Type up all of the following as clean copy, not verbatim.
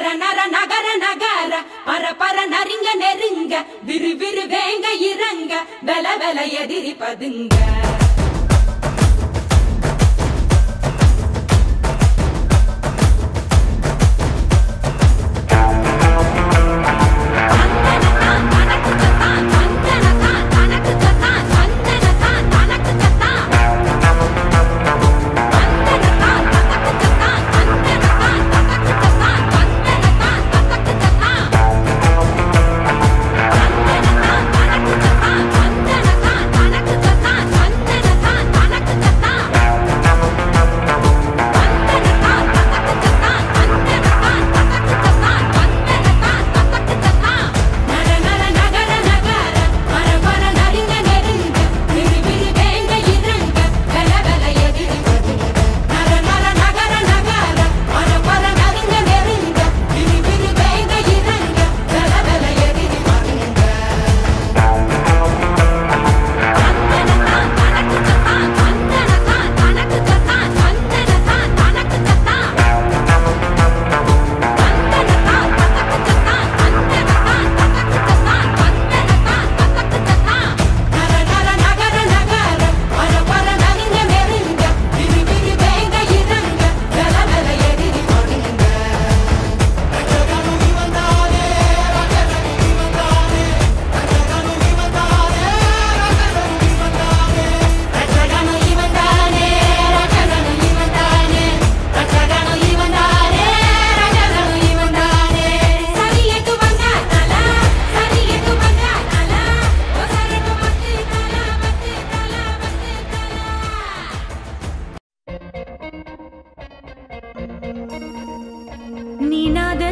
நர நர நகர நகர பர பர நரிங்க நெருங்க விரு விரு வேங்க இறங்க வெல வெல எதிரி பதுங்க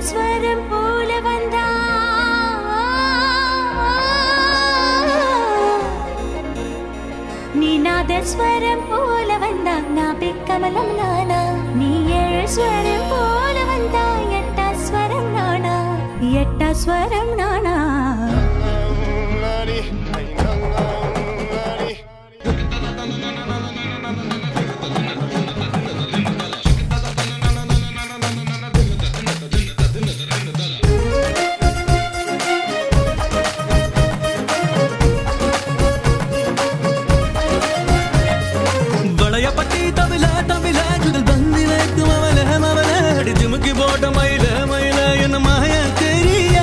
ஸ்வரம் போல வந்தா நீ நாதஸ்வரம் போல வந்தா நான் பெக்கமலம் நானா நீ ஏழு ஸ்வரம் போல வந்தா எட்டா ஸ்வரம் நானா எட்டா ஸ்வரம் நானா மயில மயில என்ன மாய தெரிய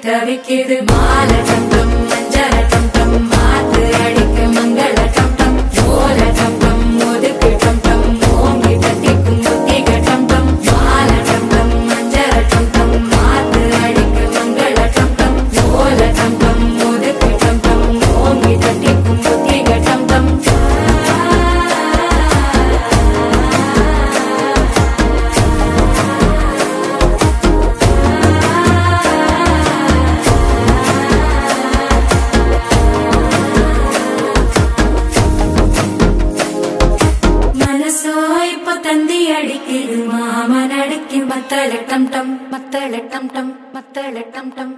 தவிக்குது மால டம் டம் மஞ்சள டம் டம் மாத்து அடிக்க மங்கள டம் டம் ஓல டம் டம் ஒதுக்கு டம் டம் ஓங்கி தட்டிக்கும் புத்திக டம் டம் மால டம் டம் மஞ்சள டம் டம் மாத்து அடிக்க மங்கள டம் டம் ஓல டம் டம் ஒதுக்கு டம் டம் ஓங்கி தட்டிக்கும் புத்திக டம் டம் தந்தி அடிக்குது மாமன் அடிக்கு மத்தள டம் டம் மத்தள டம் டம் மத்தள டம் டம்